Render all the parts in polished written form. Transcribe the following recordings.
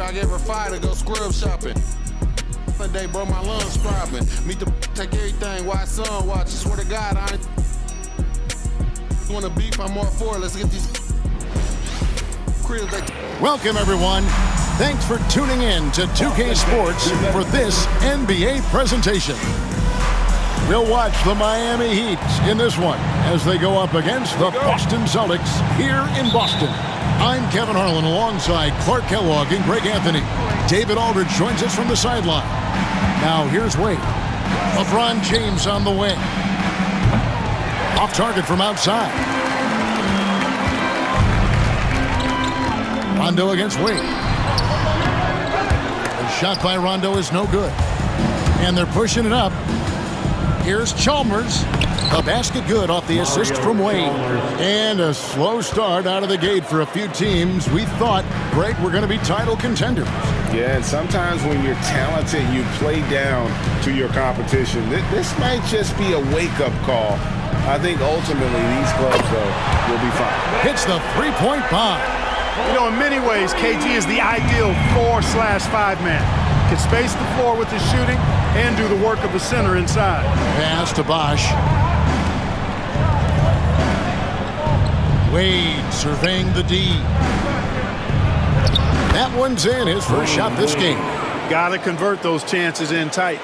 I gave her $5 to go scrub shopping. One day, bro, my lungs throbbing. Meet the take everything, watch son watch. I swear to God, I ain't wanna beef, I'm all for it. Let's get these cribs. Welcome, everyone. Thanks for tuning in to 2K Sports for this NBA presentation. We'll watch the Miami Heat in this one as they go up against the Boston Celtics here in Boston. I'm Kevin Harlan alongside Clark Kellogg and Greg Anthony. David Aldridge joins us from the sideline. Now here's Wade. LeBron James on the wing. Off target from outside. Rondo against Wade. The shot by Rondo is no good. And they're pushing it up. Here's Chalmers. A basket good off the assist from Wade. And a slow start out of the gate for a few teams. We thought, Greg, we're going to be title contenders. Yeah, and sometimes when you're talented, you play down to your competition. This might just be a wake-up call. I think ultimately these clubs, though, will be fine. Hits the three-point bomb. You know, in many ways, KG is the ideal 4/5 man. Can space the floor with his shooting and do the work of a center inside. Pass to Bosh. Wade surveying the D. That one's in, his first shot this game. Got to convert those chances in tight.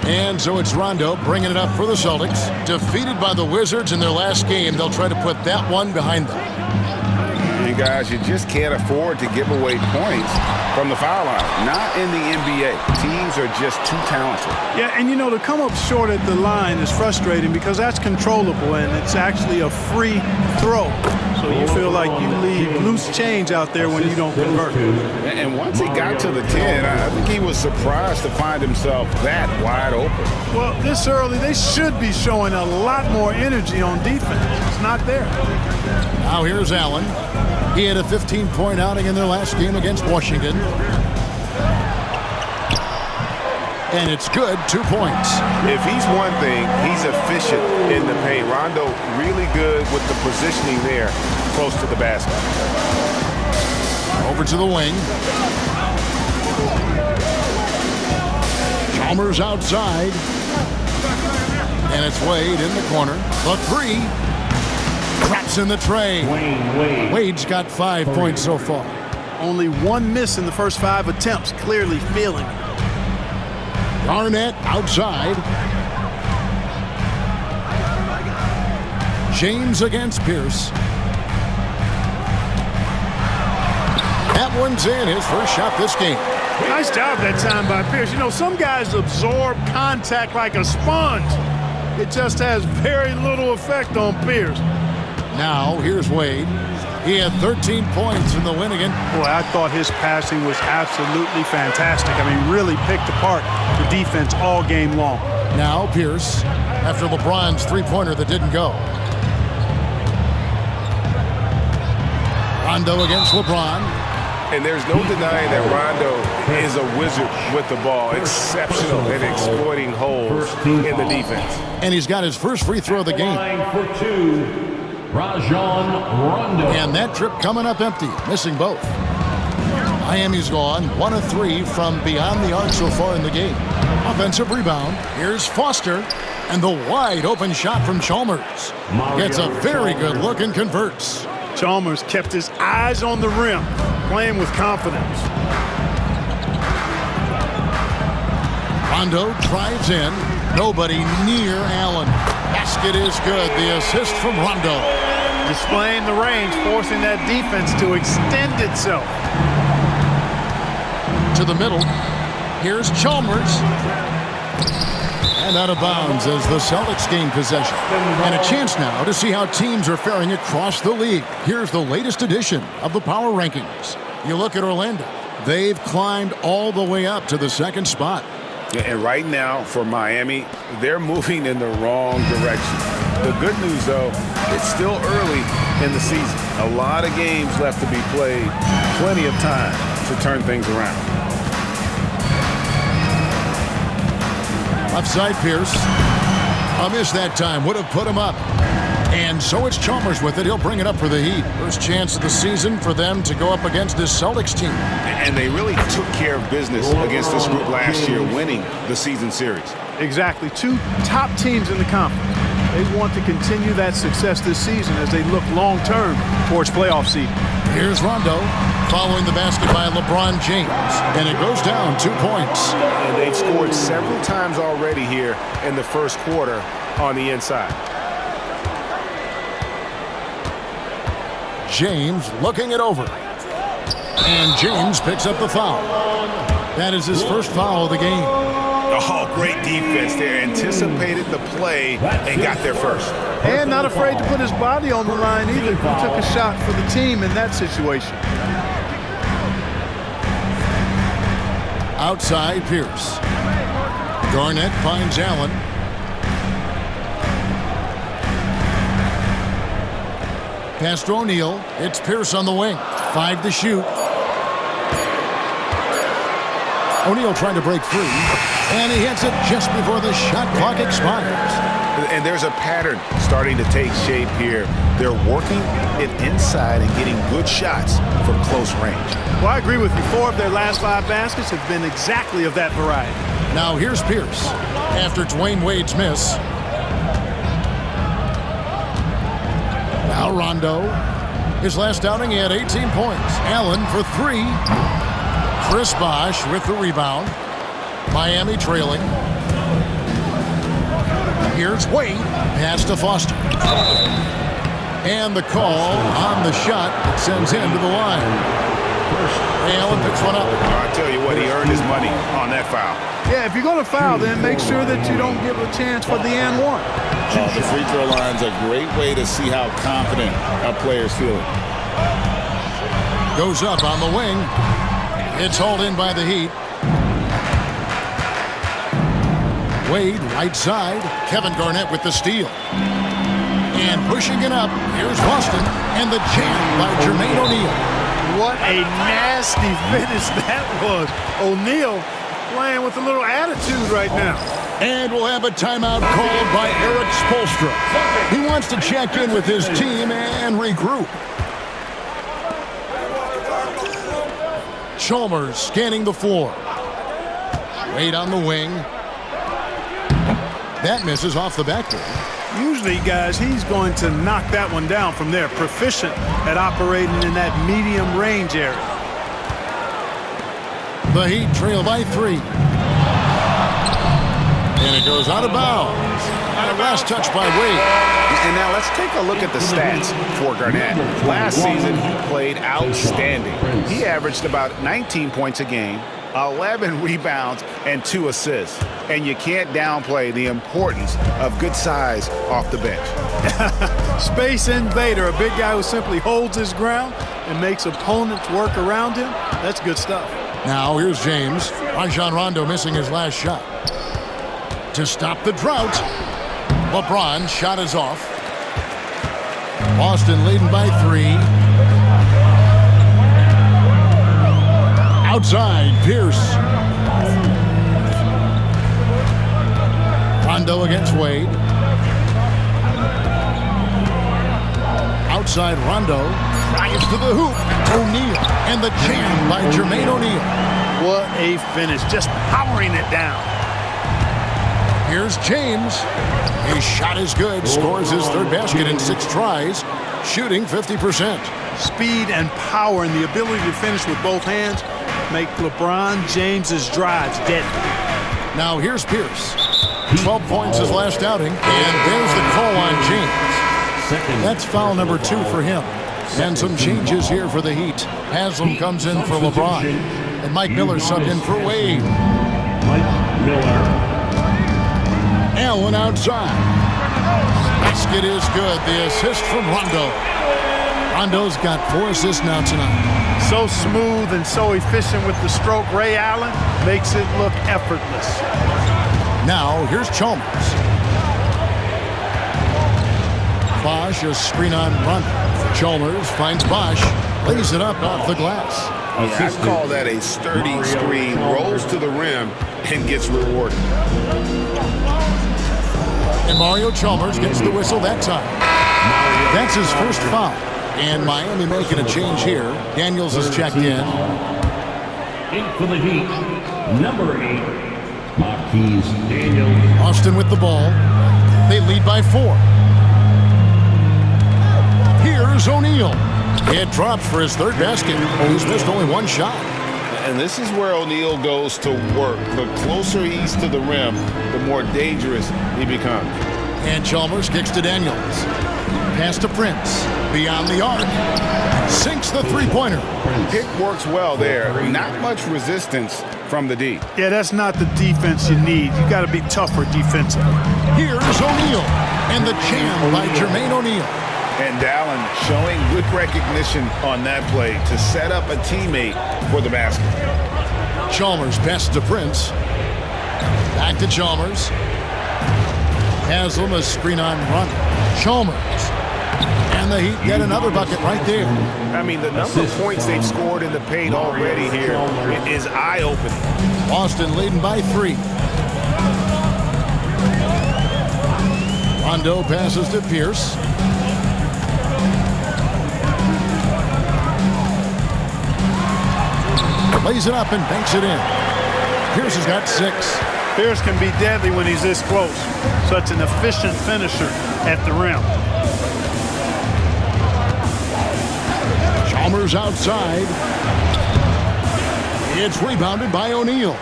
And so it's Rondo bringing it up for the Celtics. Defeated by the Wizards in their last game, they'll try to put that one behind them. You guys, you just can't afford to give away points from the foul line. Not in the NBA. Teams are just too talented. Yeah, and you know, to come up short at the line is frustrating because that's controllable and it's actually a free throw. So you feel like you leave loose change out there when you don't convert. And once he got to the 10, I think he was surprised to find himself that wide open. Well, this early, they should be showing a lot more energy on defense. It's not there. Now here's Allen. He had a 15-point outing in their last game against Washington. And it's good, 2 points. If he's one thing, he's efficient in the paint. Rondo really good with the positioning there close to the basket. Over to the wing. Chalmers outside. And it's Wade in the corner. The three. Traps in the tray. Wade's got 5 points so far. Only one miss in the first 5 attempts, clearly feeling it. Garnett outside. James against Pierce. That one's in, his first shot this game. Nice job that time by Pierce. You know, some guys absorb contact like a sponge. It just has very little effect on Pierce. Now, here's Wade. He had 13 points in the win again. Boy, I thought his passing was absolutely fantastic. I mean, really picked apart the defense all game long. Now, Pierce, after LeBron's three-pointer that didn't go. Rondo against LeBron. And there's no denying that Rondo is a wizard with the ball. Exceptional at exploiting holes in the defense. And he's got his first free throw of the game. For two, Rajon Rondo. And that trip coming up empty, missing both. Miami's gone 1 of 3 from beyond the arc so far in the game. Offensive rebound. Here's Foster. And the wide open shot from Chalmers. Gets a very good look and converts. Chalmers kept his eyes on the rim, playing with confidence. Rondo drives in. Nobody near Allen. Basket is good. The assist from Rondo. Displaying the range, forcing that defense to extend itself. To the middle. Here's Chalmers. And out of bounds as the Celtics gain possession. And a chance now to see how teams are faring across the league. Here's the latest edition of the Power Rankings. You look at Orlando. They've climbed all the way up to the 2nd spot. And right now, for Miami, they're moving in the wrong direction. The good news, though, it's still early in the season. A lot of games left to be played. Plenty of time to turn things around. Left side Pierce. A miss that time. Would have put him up. And so it's Chalmers with it. He'll bring it up for the Heat. First chance of the season for them to go up against this Celtics team. And they really took care of business against this group last year, winning the season series. Exactly. Two top teams in the conference. They want to continue that success this season as they look long-term towards playoff seeding. Here's Rondo following the basket by LeBron James. And it goes down 2 points. And they've scored several times already here in the first quarter on the inside. James looking it over. And James picks up the foul. That is his first foul of the game. Oh, great defense there. Anticipated the play and got there first. And not afraid to put his body on the line either. He took a shot for the team in that situation. Outside Pierce. Garnett finds Allen. Pass to O'Neal. It's Pierce on the wing. 5 to shoot. O'Neal trying to break free. And he hits it just before the shot clock expires. And there's a pattern starting to take shape here. They're working it inside and getting good shots from close range. Well, I agree with you. 4 of their last 5 baskets have been exactly of that variety. Now here's Pierce after Dwayne Wade's miss. Now Rondo. His last outing, he had 18 points. Allen for 3. Chris Bosh with the rebound. Miami trailing. Here's Wade. Pass to Foster. And the call on the shot that sends him to the line. Allen picks one up. I tell you what, he earned his money on that foul. Yeah, if you're going to foul, then make sure that you don't give a chance for the and one. The free throw line's a great way to see how confident a player's feeling. Goes up on the wing. It's hauled in by the Heat. Wade, right side. Kevin Garnett with the steal. And pushing it up, here's Boston. And the jam by Jermaine O'Neal. What a nasty finish that was. O'Neal playing with a little attitude right now. And we'll have a timeout called by Eric Spoelstra. He wants to check in with his team and regroup. Chalmers scanning the floor. Wade on the wing. That misses off the backboard. Usually, guys, he's going to knock that one down from there. Proficient at operating in that medium range area. The Heat trail by 3. And it goes out of bounds. And a last touch by Wade. And now let's take a look at the stats for Garnett. Last season, he played outstanding. He averaged about 19 points a game, 11 rebounds, and 2 assists. And you can't downplay the importance of good size off the bench. Space invader, a big guy who simply holds his ground and makes opponents work around him. That's good stuff. Now here's James. Rajon Rondo missing his last shot. To stop the drought, LeBron shot is off. Boston leading by 3. Outside, Pierce. Rondo against Wade. Outside, Rondo drives to the hoop. O'Neal and the jam by Jermaine O'Neal. What a finish, just powering it down. Here's James. His shot is good. Scores his 3rd basket in 6 tries. Shooting 50%. Speed and power and the ability to finish with both hands make LeBron James's drives deadly. Now here's Pierce. 12 points his last outing. And there's the call on James. That's foul number 2 for him. And some changes here for the Heat. Haslam comes in for LeBron. And Mike Miller subbed in for Wade. Mike Miller. Allen outside. Basket is good. The assist from Rondo. Rondo's got 4 assists now tonight. So smooth and so efficient with the stroke. Ray Allen makes it look effortless. Now here's Chalmers. Bosh, a screen on Rondo. Chalmers finds Bosh. Lays it up off the glass. Yeah, I call that a sturdy screen. Rolls to the rim and gets rewarded. And Mario Chalmers gets the whistle that time. That's his first foul. And Miami making a change here. Daniels is checked in. 8 for the Heat, number 8, Marquise Daniels. Austin with the ball. They lead by 4. Here's O'Neal. It drops for his third basket. He's missed only one shot. And this is where O'Neal goes to work. The closer he's to the rim, the more dangerous he becomes. And Chalmers kicks to Daniels. Pass to Prince. Beyond the arc. Sinks the three-pointer. Pick works well there. Not much resistance from the D. Yeah, that's not the defense you need. You got to be tougher defensively. Here's O'Neal. And the jam by Jermaine O'Neal. And Dallin showing good recognition on that play to set up a teammate for the basket. Chalmers passes to Prince. Back to Chalmers. Haslam a screen on run. Chalmers. And the Heat get another bucket right there. I mean, the number of points they've scored in the paint already here is eye-opening. Boston leading by 3. Rondo passes to Pierce. Lays it up and banks it in. Pierce has got 6. Pierce can be deadly when he's this close. Such an efficient finisher at the rim. Chalmers outside. It's rebounded by O'Neal.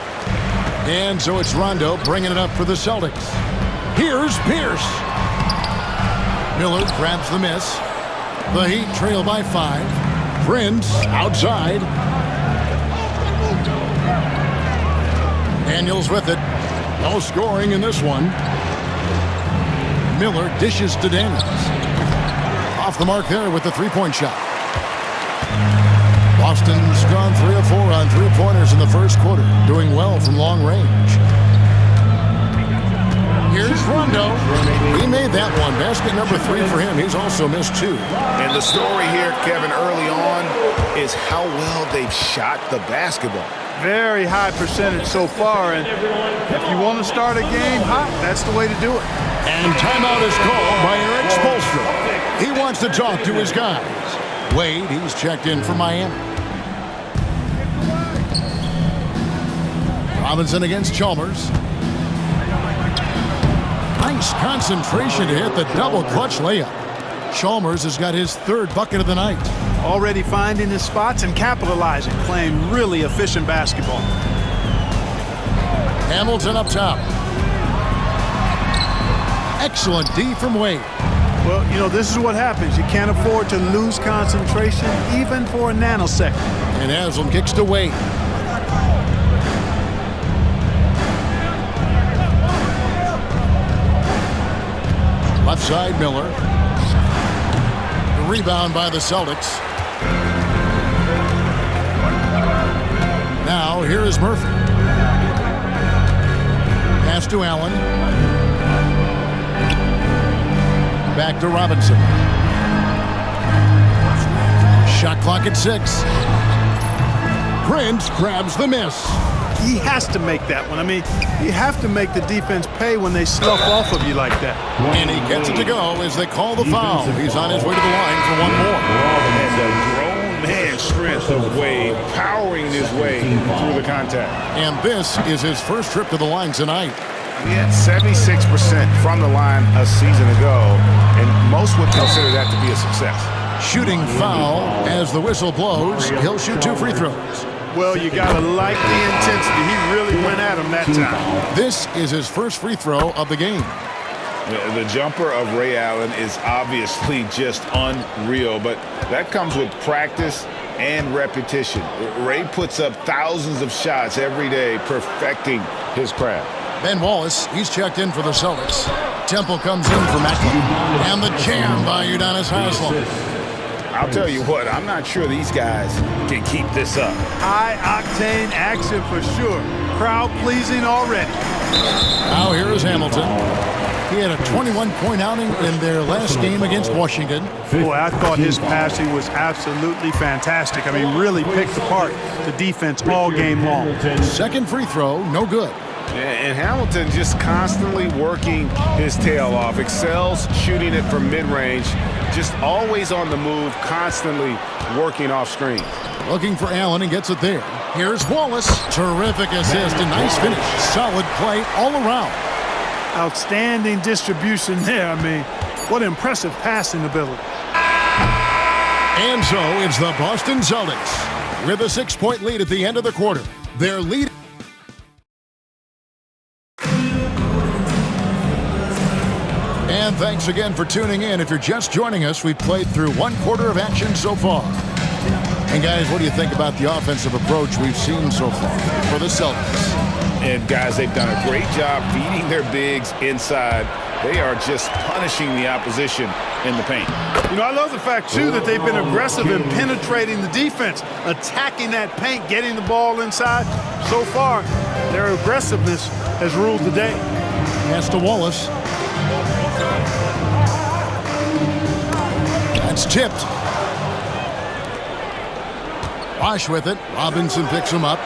And so it's Rondo bringing it up for the Celtics. Here's Pierce. Miller grabs the miss. The Heat trail by 5. Prince outside. Daniels with it. No scoring in this one. Miller dishes to Daniels. Off the mark there with the three-point shot. Boston's gone 3 of 4 on three-pointers in the first quarter. Doing well from long range. Here's Rondo. He made that one. Basket number 3 for him. He's also missed 2. And the story here, Kevin, early on is how well they've shot the basketball. Very high percentage so far, and if you want to start a game hot, that's the way to do it. And timeout is called by Eric Spoelstra. He wants to talk to his guys. Wade, he's checked in for Miami. Robinson against Chalmers. Nice concentration to hit the double clutch layup. Chalmers has got his 3rd bucket of the night. Already finding his spots and capitalizing, playing really efficient basketball. Hamilton up top. Excellent D from Wade. Well, you know, this is what happens. You can't afford to lose concentration even for a nanosecond. And Haslam kicks to Wade. Left side, Miller. The rebound by the Celtics. Now, here is Murphy. Pass to Allen. Back to Robinson. Shot clock at 6. Prince grabs the miss. He has to make that one. I mean, you have to make the defense pay when they slough off of you like that. And he gets it to go as they call the foul. He's on his way to the line for one more. And the grown man strength of Wade powering his way through the contact. And this is his first trip to the line tonight. He had 76% from the line a season ago, and most would consider that to be a success. Shooting foul as the whistle blows. He'll shoot 2 free throws. Well, you got to like the intensity. He really went at him that time. This is his first free throw of the game. The jumper of Ray Allen is obviously just unreal, but that comes with practice and repetition. Ray puts up thousands of shots every day, perfecting his craft. Ben Wallace, he's checked in for the Celtics. Temple comes in for Macklin. And the jam by Udonis Haslam. I'll tell you what, I'm not sure these guys can keep this up. High-octane action for sure. Crowd-pleasing already. Now here is Hamilton. He had a 21-point outing in their last game against Washington. Boy, I thought his passing was absolutely fantastic. I mean, really picked apart the defense all game long. Second free throw, no good. And Hamilton just constantly working his tail off. Excels shooting it from mid-range. just always on the move, constantly working off screen. Looking for Allen and gets it there. Here's Wallace. Terrific assist and nice finish. Solid play all around. Outstanding distribution there. I mean, what impressive passing ability. And so it's the Boston Celtics with a 6-point lead at the end of the quarter. Their lead. And thanks again for tuning in. If you're just joining us, we've played through 1 quarter of action so far. And guys, what do you think about the offensive approach we've seen so far for the Celtics? And guys, they've done a great job feeding their bigs inside. They are just punishing the opposition in the paint. You know, I love the fact, too, that they've been aggressive in penetrating the defense, attacking that paint, getting the ball inside. So far, their aggressiveness has ruled the day. Pass to Wallace. That's tipped. Bosh with it. Robinson picks him up.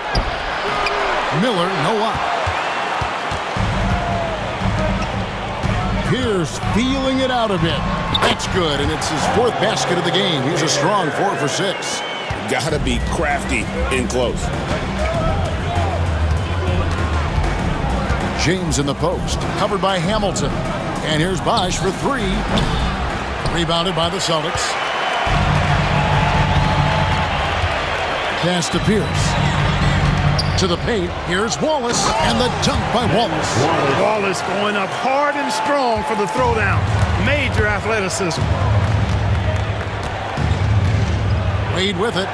Miller, no up. Pierce feeling it out a bit. That's good, and it's his 4th basket of the game. He's a strong 4 for 6. Gotta be crafty in close. James in the post, covered by Hamilton. And here's Bosh for 3. Rebounded by the Celtics. Pass to Pierce. To the paint, here's Wallace, and the dunk by Wallace. Wallace going up hard and strong for the throwdown. Major athleticism. Wade with it.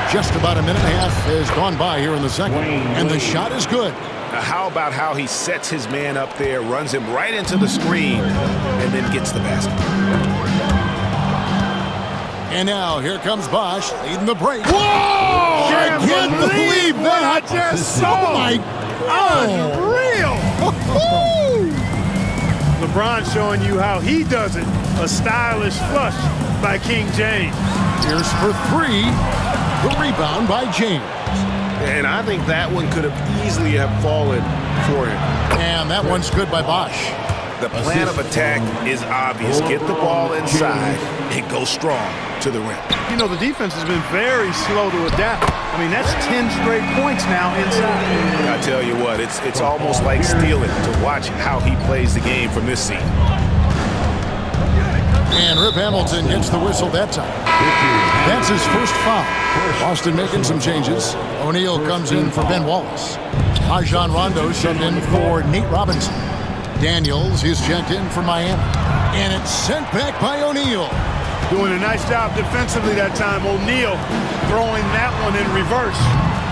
Just about a minute and a half has gone by here in the second, and the shot is good. Now, how about how he sets his man up there, runs him right into the screen, and then gets the basket. And now here comes Bosh leading the break. Whoa! I can't believe that! I just saw. Oh my! Unreal! LeBron showing you how he does it. A stylish flush by King James. Here's for 3. The rebound by James. And I think that one could have easily have fallen for him. And that one's good by Bosh. The plan of attack is obvious. Get the ball inside and go strong to the rim. You know, the defense has been very slow to adapt. I mean, that's 10 straight points now inside. I tell you what, it's almost like stealing to watch how he plays the game from this seat. And Rip Hamilton gets the whistle that time. That's his first foul. Boston making some changes. O'Neal comes in for Ben Wallace. Rajon Rondo subbed in for Nate Robinson. Daniels is checked in for Miami. And it's sent back by O'Neal. Doing a nice job defensively that time. O'Neal throwing that one in reverse.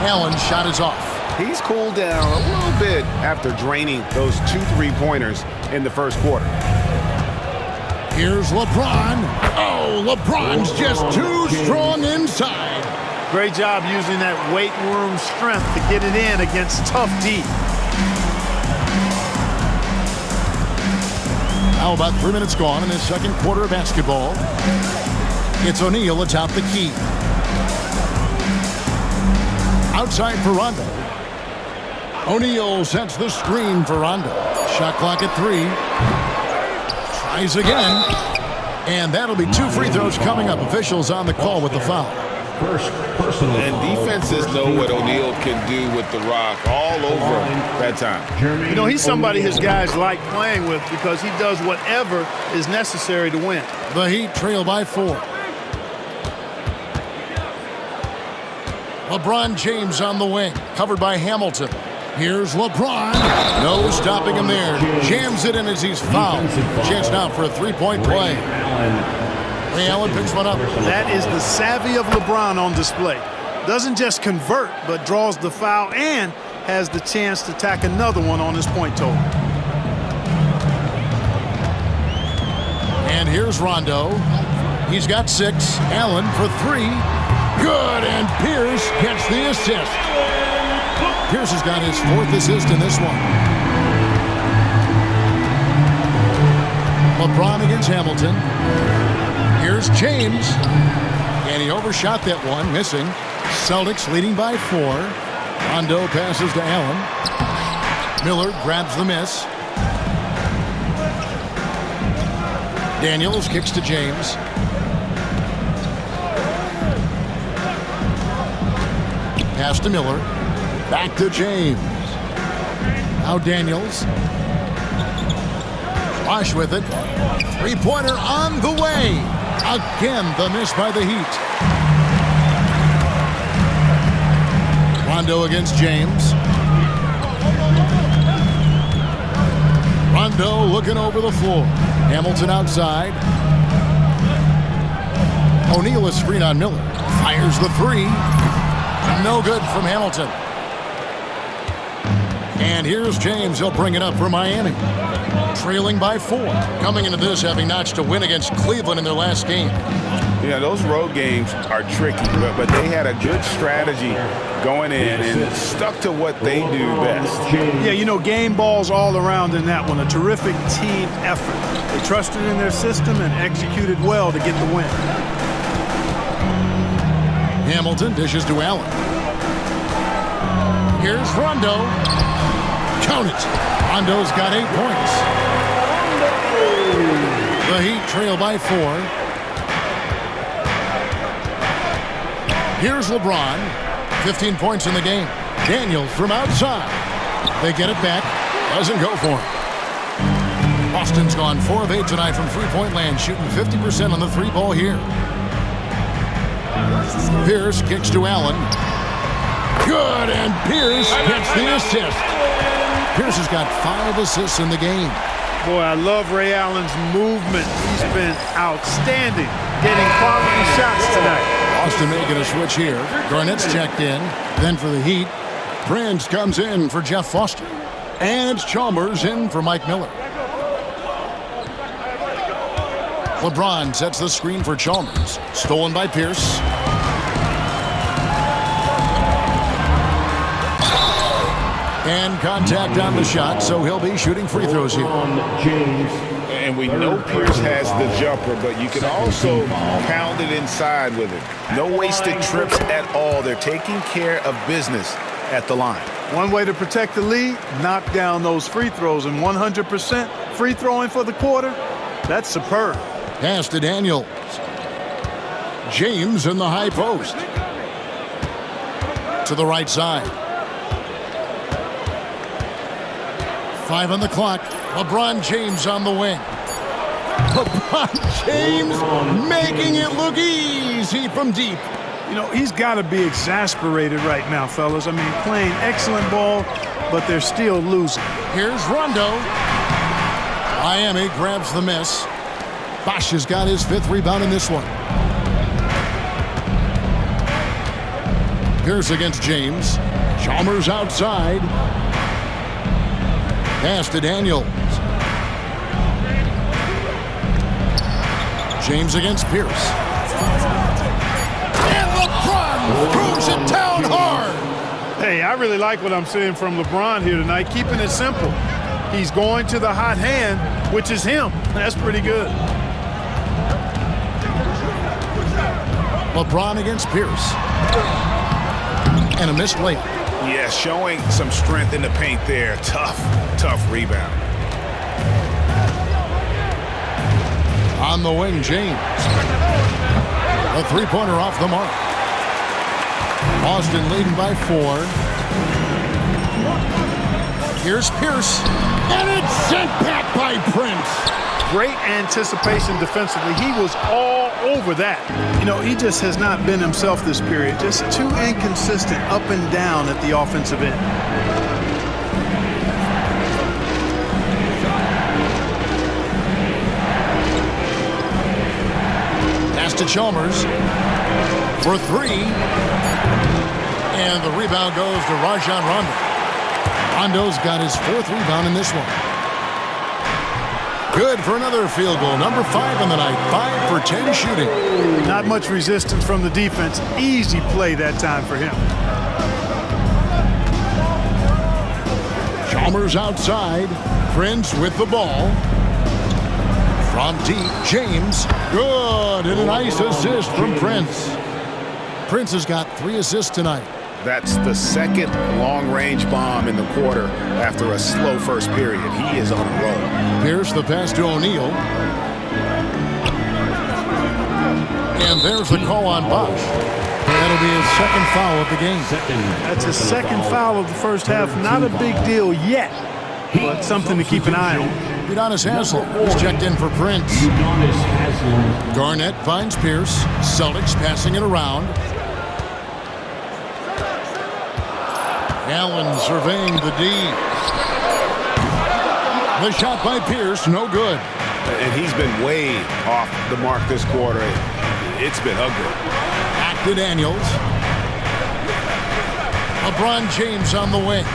Allen's shot is off. He's cooled down a little bit after draining those 2 3-pointers in the first quarter. Here's LeBron. Oh, LeBron's just too strong inside. Great job using that weight room strength to get it in against tough D. Now about 3 minutes gone in the second quarter of basketball. It's O'Neal atop the key. Outside for Rondo. O'Neal sets the screen for Rondo. Shot clock at 3. Tries again. And that'll be 2 free throws coming up. Officials on the call with the foul. First personal And defenses know what O'Neal can do with the rock all over that time. You know, he's somebody his guys like playing with because he does whatever is necessary to win. The Heat trail by 4. LeBron James on the wing, covered by Hamilton. Here's LeBron. No stopping him there. Jams it in as he's fouled. Chance now for a 3-point play. Ray Allen picks one up. That is the savvy of LeBron on display. Doesn't just convert, but draws the foul and has the chance to tack another one on his point total. And here's Rondo. He's got 6. Allen for 3. Good, and Pierce gets the assist. Pierce has got his 4th assist in this one. LeBron against Hamilton. Here's James. And he overshot that one, missing. Celtics leading by 4. Rondo passes to Allen. Miller grabs the miss. Daniels kicks to James. Pass to Miller. Back to James. Now Daniels. Bosch with it. Three-pointer on the way. Again, the miss by the Heat. Rondo against James. Rondo looking over the floor. Hamilton outside. O'Neal is screen on Miller. Fires the three. No good from Hamilton. And here's James. He'll bring it up for Miami. Trailing by 4. Coming into this having notched a win against Cleveland in their last game. Yeah, those road games are tricky, but they had a good strategy going in and stuck to what they do best. Yeah, you know, game balls all around in that one. A terrific team effort. They trusted in their system and executed well to get the win. Hamilton dishes to Allen. Here's Rondo. Count it. Rondo's got 8 points. The Heat trail by 4. Here's LeBron. 15 points in the game. Daniels from outside. They get it back. Doesn't go for him. Boston's gone 4 of 8 tonight from three-point land, shooting 50% on the three ball here. Pierce kicks to Allen. Good, and Pierce gets the assist. Pierce has got 5 assists in the game. Boy, I love Ray Allen's movement. He's been outstanding, getting quality shots tonight. Boston making a switch here. Garnett's checked in. Then for the Heat, Prince comes in for Jeff Foster. And it's Chalmers in for Mike Miller. LeBron sets the screen for Chalmers. Stolen by Pierce. And contact on the shot, so he'll be shooting free throws here. And we know Pierce has the jumper, but you can also pound it inside with it. No wasted trips at all. They're taking care of business at the line. One way to protect the lead, knock down those free throws, and 100% free throwing for the quarter, that's superb. Pass to Daniels. James in the high post. To the right side. 5 on the clock. LeBron James on the wing. LeBron James making it look easy from deep. You know, he's got to be exasperated right now, fellas. I mean, playing excellent ball, but they're still losing. Here's Rondo. Miami grabs the miss. Bosch has got his 5th rebound in this one. Pierce against James. Chalmers outside. Pass to Daniels. James against Pierce. And LeBron throws it down hard. Hey, I really like what I'm seeing from LeBron here tonight, keeping it simple. He's going to the hot hand, which is him. That's pretty good. LeBron against Pierce. And a missed layup. Yeah, showing some strength in the paint there. Tough rebound. On the wing, James. A three-pointer off the mark. Boston leading by 4. Here's Pierce. And it's sent back by Prince. Great anticipation defensively. He was all over that. You know, he just has not been himself this period. Just too inconsistent up and down at the offensive end. Pass to Chalmers for 3. And the rebound goes to Rajon Rondo. Rondo's got his 4th rebound in this one. Good for another field goal. Number 5 on the night. 5 for 10 shooting. Not much resistance from the defense. Easy play that time for him. Chalmers outside. Prince with the ball. From deep, James. Good. And a nice assist from Prince. Prince has got 3 assists tonight. That's the 2nd long-range bomb in the quarter after a slow first period. He is on a roll. Pierce the pass to O'Neal. And there's the call on Bosch. That'll be his second foul of the game. That's his second foul of the first half. Not a big deal yet, but something to keep an eye on. Udonis Haslem is checked in for Prince. Udonis Haslem. Garnett finds Pierce. Celtics passing it around. Allen surveying the D. The shot by Pierce, no good. And he's been way off the mark this quarter. It's been ugly. Back to Daniels. LeBron James on the wing.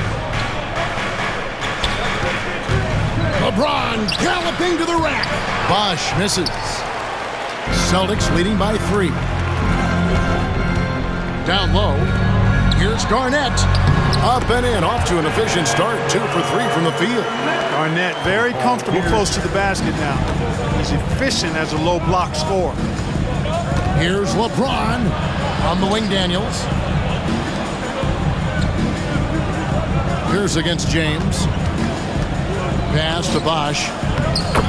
LeBron galloping to the rack. Bosch misses. Celtics leading by 3. Down low. Here's Garnett. Up and in, off to an efficient start. 2 for 3 from the field. Garnett very comfortable close to the basket now. He's efficient as a low block scorer. Here's LeBron on the wing. Daniels. Here's against James. Pass to Bosch.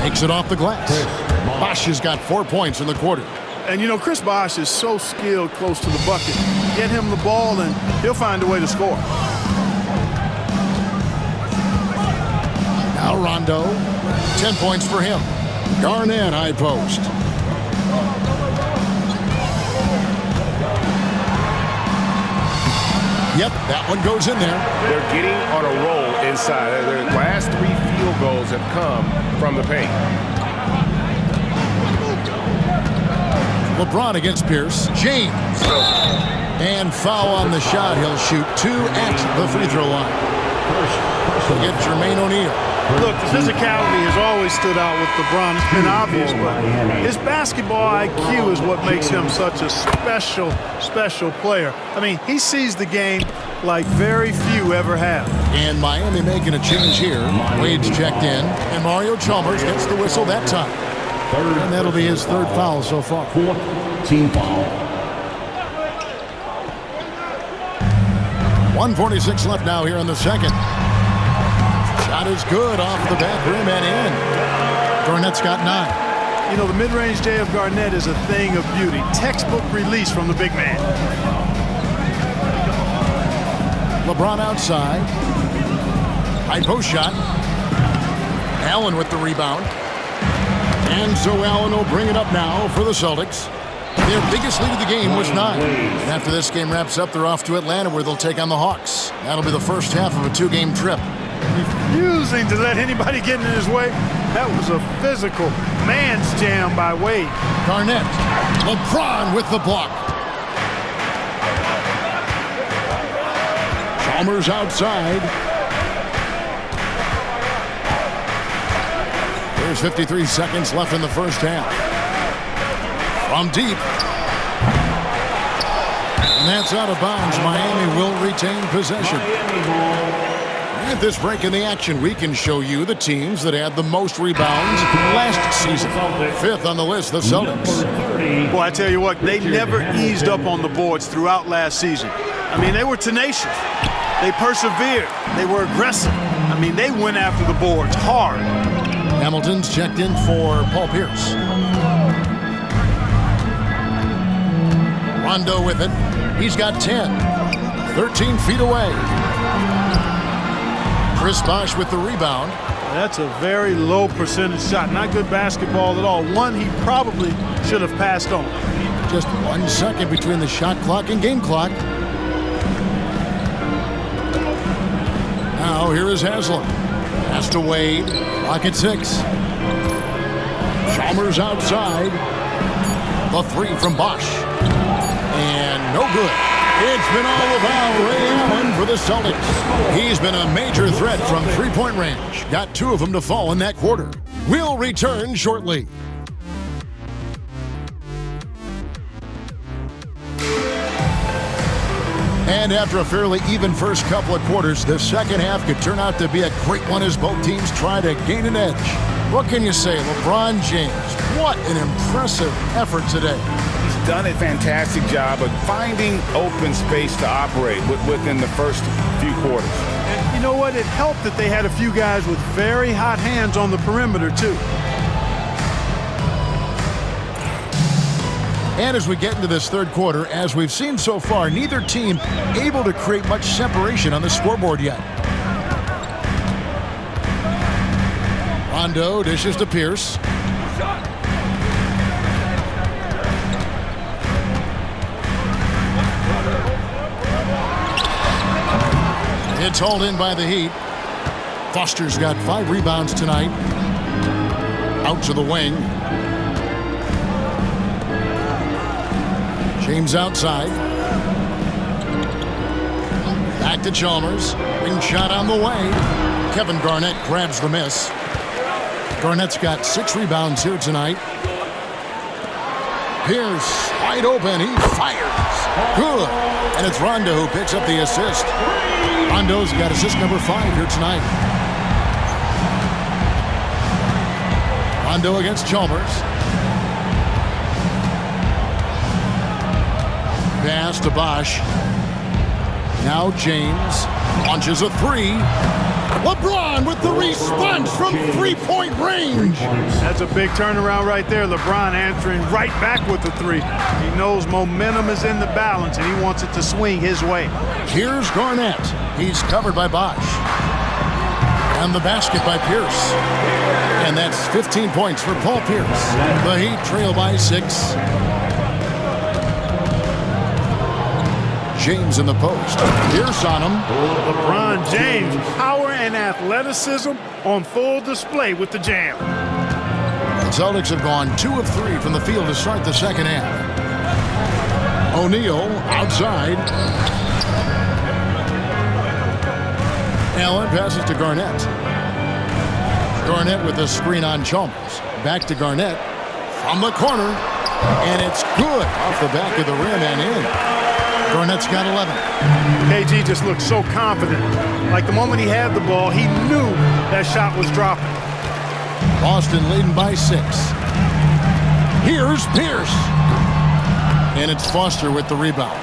Makes it off the glass. Bosch has got 4 points in the quarter. And you know, Chris Bosh is so skilled close to the bucket. Get him the ball and he'll find a way to score. Now Rondo. 10 points for him. Garnett high post. Yep, that one goes in there. They're getting on a roll inside. Their last 3 field goals have come from the paint. LeBron against Pierce. James. And foul on the shot. He'll shoot 2 at the free throw line. He'll get Jermaine O'Neal. Look, the physicality has always stood out with LeBron. It's been obvious, but his basketball IQ is what makes him such a special player. I mean, he sees the game like very few ever have. And Miami making a change here. Wade's checked in, and Mario Chalmers gets the whistle that time. And that'll be his 3rd foul so far. 4th team foul. 1:46 left now here in the second. Shot is good off the back rim and in. Garnett's got 9. You know, the mid-range J of Garnett is a thing of beauty. Textbook release from the big man. LeBron outside. High post shot. Allen with the rebound. And so Allen will bring it up now for the Celtics. Their biggest lead of the game was 9. And after this game wraps up, they're off to Atlanta where they'll take on the Hawks. That'll be the first half of a 2-game trip. Refusing to let anybody get in his way. That was a physical man's jam by Wade. Garnett. LeBron with the block. Chalmers outside. There's 53 seconds left in the first half. From deep. And that's out of bounds. Miami will retain possession. At this break in the action, we can show you the teams that had the most rebounds last season. 5th on the list, the Celtics. Well, I tell you what, they never eased up on the boards throughout last season. I mean, they were tenacious. They persevered. They were aggressive. I mean, they went after the boards hard. Hamilton's checked in for Paul Pierce. Rondo with it. He's got 10. 13 feet away. Chris Bosh with the rebound. That's a very low percentage shot. Not good basketball at all. One he probably should have passed on. Just 1 second between the shot clock and game clock. Now here is Haslem. Pass to Wade. Clock at 6. Chalmers outside. The 3 from Bosh. And no good. It's been all about Ray Allen for the Celtics. He's been a major threat from three-point range. Got 2 of them to fall in that quarter. We'll return shortly. And after a fairly even first couple of quarters, the second half could turn out to be a great one as both teams try to gain an edge. What can you say, LeBron James? What an impressive effort today. He's done a fantastic job of finding open space to operate within the first few quarters. And you know what? It helped that they had a few guys with very hot hands on the perimeter, too. And as we get into this third quarter, as we've seen so far, neither team able to create much separation on the scoreboard yet. Rondo dishes to Pierce. It's hauled in by the Heat. Foster's got 5 rebounds tonight. Out to the wing. James outside. Back to Chalmers. Wing shot on the way. Kevin Garnett grabs the miss. Garnett's got 6 rebounds here tonight. Pierce wide open. He fires. Good. And it's Rondo who picks up the assist. Rondo's got assist number 5 here tonight. Rondo against Chalmers. Pass to Bosch. Now James launches a 3. LeBron with the response from three-point range. That's a big turnaround right there. LeBron answering right back with the 3. He knows momentum is in the balance, and he wants it to swing his way. Here's Garnett. He's covered by Bosch. And the basket by Pierce. And that's 15 points for Paul Pierce. The Heat trail by 6. James in the post. Pierce on him. LeBron James, power and athleticism on full display with the jam. The Celtics have gone 2 of 3 from the field to start the second half. O'Neal outside. Allen passes to Garnett. Garnett with the screen on Chalmers. Back to Garnett from the corner. And it's good off the back of the rim and in. Garnett's got 11. KG just looked so confident. Like the moment he had the ball, he knew that shot was dropping. Boston leading by 6. Here's Pierce. And it's Foster with the rebound.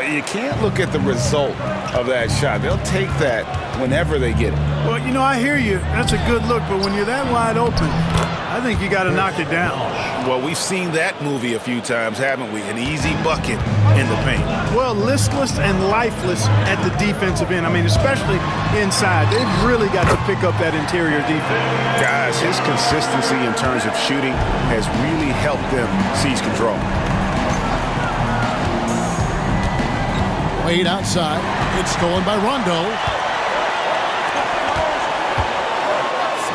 You can't look at the result of that shot. They'll take that whenever they get it. Well, you know, I hear you. That's a good look, but when you're that wide open, I think you got to knock it down. Well, we've seen that movie a few times, haven't we? An easy bucket in the paint. Well, listless and lifeless at the defensive end. I mean, especially inside. They've really got to pick up that interior defense. Guys, his consistency in terms of shooting has really helped them seize control. Wade outside. It's stolen by Rondo.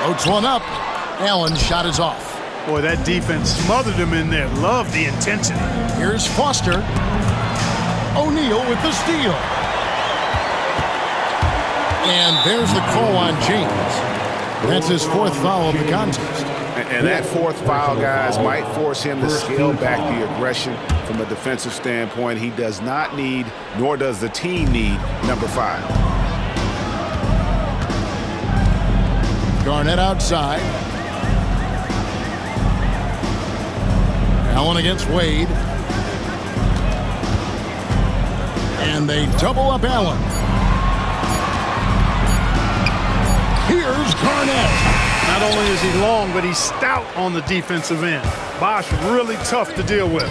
Floats one up. Allen's shot is off. Boy, that defense smothered him in there. Love the intensity. Here's Foster. O'Neal with the steal. And there's the call on James. That's his 4th foul of the contest. And that 4th foul, guys, might force him to scale back the aggression from a defensive standpoint. He does not need, nor does the team need, number 5. Garnett outside. Allen against Wade. And they double up Allen. Here's Garnett. Not only is he long, but he's stout on the defensive end. Bosch really tough to deal with.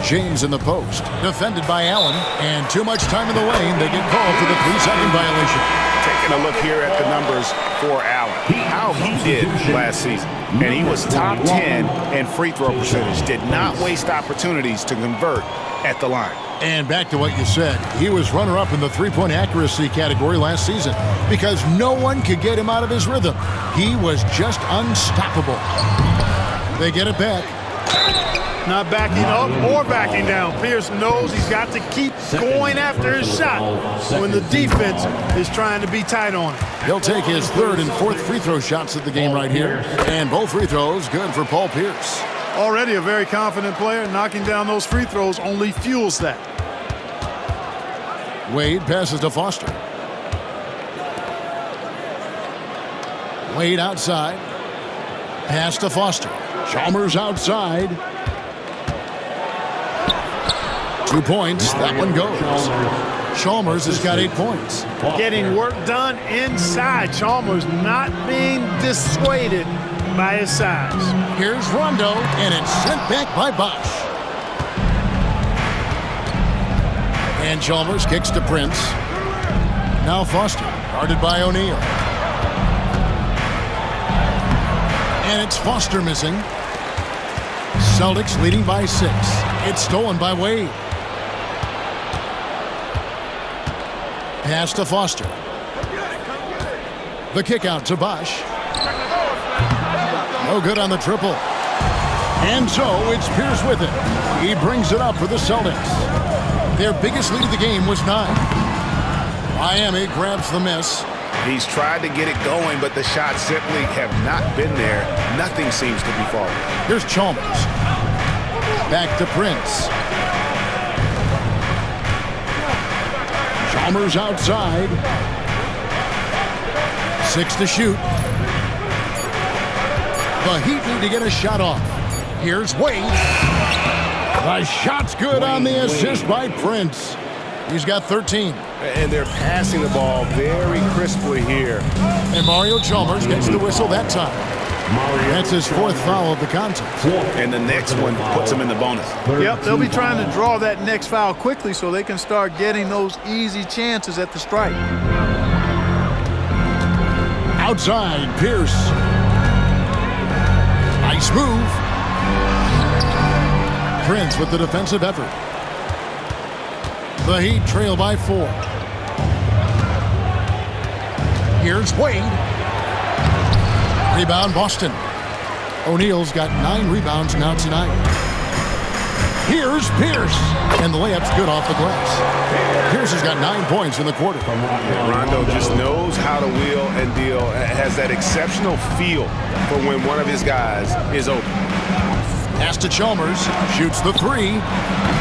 James in the post. Defended by Allen. And too much time in the lane. They get called for the 3-second violation. Taking a look here at the numbers for Allen. How he did last season. And he was top 10 in free throw percentage. Did not waste opportunities to convert at the line. And back to what you said, he was runner-up in the three-point accuracy category last season because no one could get him out of his rhythm. He was just unstoppable. They get it back. Not backing up or backing down. Pierce knows he's got to keep going after his shot when the defense is trying to be tight on him. He'll take his 3rd and 4th free throw shots at the game right here. And both free throws good for Paul Pierce. Already a very confident player. Knocking down those free throws only fuels that. Wade passes to Foster. Wade outside. Pass to Foster. Chalmers outside. 2 points. That one goes. Chalmers has got 8 points. Getting work done inside. Chalmers not being dissuaded by his size. Here's Rondo, and it's sent back by Bosch. And Chalmers kicks to Prince. Now Foster, guarded by O'Neal. And it's Foster missing. Celtics leading by 6. It's stolen by Wade. Pass to Foster. The kick out to Bosch. No good on the triple. And so it's Pierce with it. He brings it up for the Celtics. Their biggest lead of the game was 9. Miami grabs the miss. He's tried to get it going, but the shots simply have not been there. Nothing seems to be falling. Here's Chalmers. Back to Prince. Chalmers outside. 6 to shoot. The Heat need to get a shot off. Here's Wade. The shot's good on the assist by Prince. He's got 13. And they're passing the ball very crisply here. And Mario Chalmers gets the whistle that time. That's his 4th foul of the contest. And the next one puts him in the bonus. Yep, they'll be trying to draw that next foul quickly so they can start getting those easy chances at the stripe. Outside, Pierce. Nice move. Prince with the defensive effort. The Heat trail by 4. Here's Wade. Rebound, Boston. O'Neal's got 9 rebounds now tonight. Here's Pierce. And the layup's good off the glass. Pierce has got 9 points in the quarter. Rondo just knows how to wheel and deal. Has that exceptional feel for when one of his guys is open. Pass to Chalmers. Shoots the 3.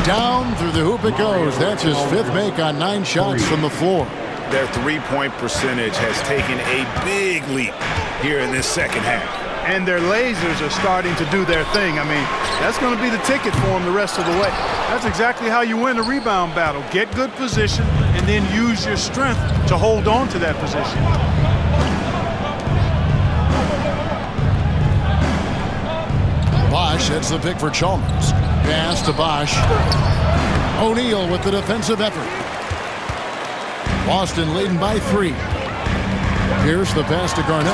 Down through the hoop it goes. That's his 5th make on 9 shots from the floor. Their three-point percentage has taken a big leap here in this second half. And their lasers are starting to do their thing. I mean, that's going to be the ticket for them the rest of the way. That's exactly how you win a rebound battle. Get good position and then use your strength to hold on to that position. Bosch, that's the pick for Chalmers. Pass to Bosch. O'Neal with the defensive effort. Boston leading by 3. Here's the pass to Garnett.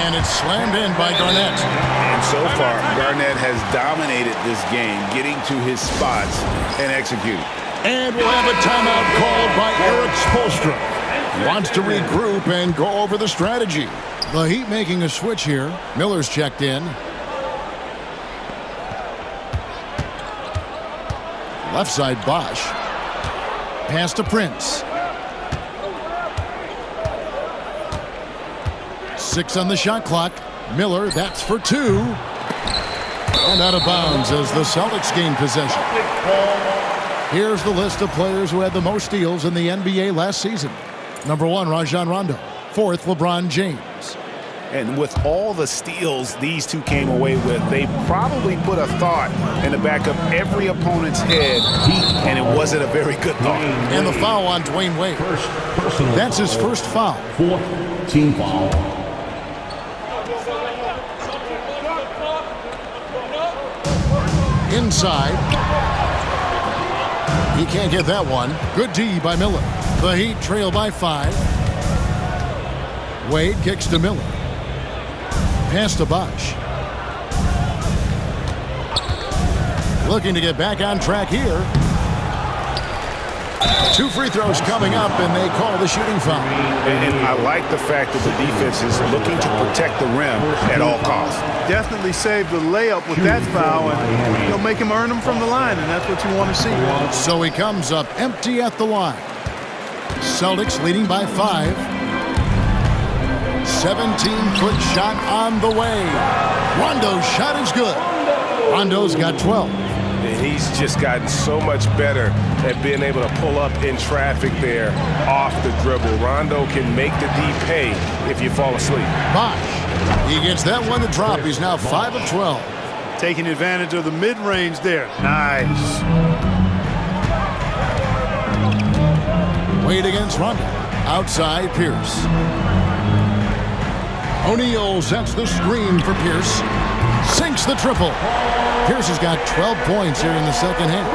And it's slammed in by Garnett. And so far, Garnett has dominated this game, getting to his spots and executing. And we'll have a timeout called by Eric Spoelstra. Wants to regroup and go over the strategy. The Heat making a switch here. Miller's checked in. Left side, Bosch. Pass to Prince. 6 on the shot clock. Miller, that's for 2. And out of bounds as the Celtics gain possession. Here's the list of players who had the most steals in the NBA last season. Number 1, Rajon Rondo. 4th, LeBron James. And with all the steals these two came away with, they probably put a thought in the back of every opponent's head, and it wasn't a very good thought. And the foul on Dwayne Wade. That's his first foul. 4th team foul. Inside. He can't get that one. Good D by Miller. The Heat trail by 5. Wade kicks to Miller. Pass to Bosch. Looking to get back on track here. 2 free throws coming up, and they call the shooting foul. And I like the fact that the defense is looking to protect the rim at all costs. Definitely save the layup with that foul, and you'll make him earn them from the line, and that's what you want to see. So he comes up empty at the line. Celtics leading by 5. 17-foot shot on the way. Rondo's shot is good. Rondo's got 12. And he's just gotten so much better at being able to pull up in traffic there off the dribble. Rondo can make the D pay if you fall asleep. Bosch, he gets that one to drop. He's now 5 of 12. Taking advantage of the mid-range there. Nice. Wade against Rondo. Outside, Pierce. O'Neal sets the screen for Pierce. Sinks the triple. Pierce has got 12 points here in the second half.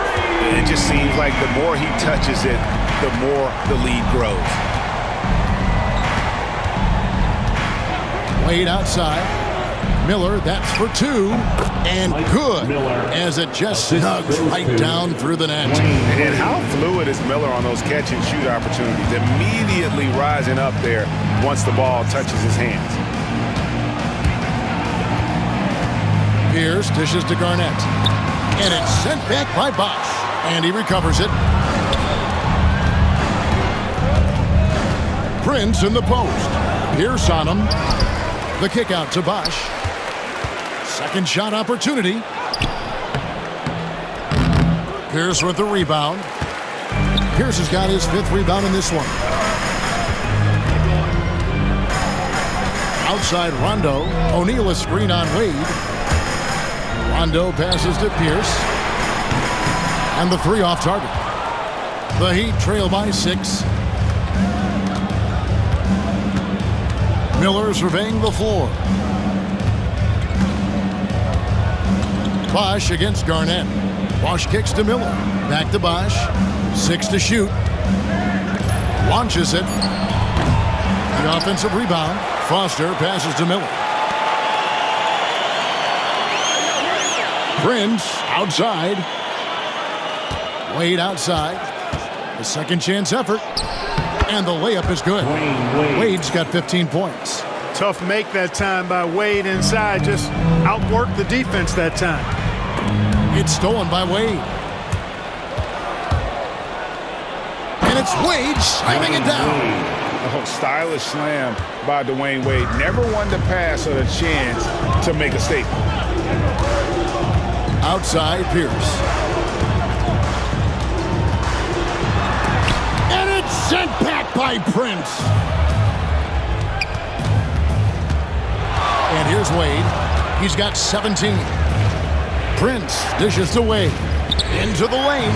It just seems like the more he touches it, the more the lead grows. Wade outside. Miller, that's for two. And good, as it just snugs right down through the net. And how fluid is Miller on those catch-and-shoot opportunities? Immediately rising up there once the ball touches his hands. Pierce dishes to Garnett. And it's sent back by Bosch. And he recovers it. Prince in the post. Pierce on him. The kick out to Bosch. Second shot opportunity. Pierce with the rebound. Pierce has got his 5th rebound in this one. Outside Rondo. O'Neal a screen on Wade. Rondo passes to Pierce. And the 3 off target. The Heat trail by 6. Miller surveying the floor. Bosch against Garnett. Bosch kicks to Miller. Back to Bosch. 6 to shoot. Launches it. The offensive rebound. Foster passes to Miller. Prince outside. Wade outside. The second chance effort. And the layup is good. Wade's got 15 points. Tough make that time by Wade inside. Just outworked the defense that time. It's stolen by Wade. And it's Wade slamming it down. Oh, stylish slam by Dwayne Wade. Never one to pass or a chance to make a statement. Outside Pierce. And it's sent back by Prince. And here's Wade. He's got 17. Prince dishes to Wade. Into the lane.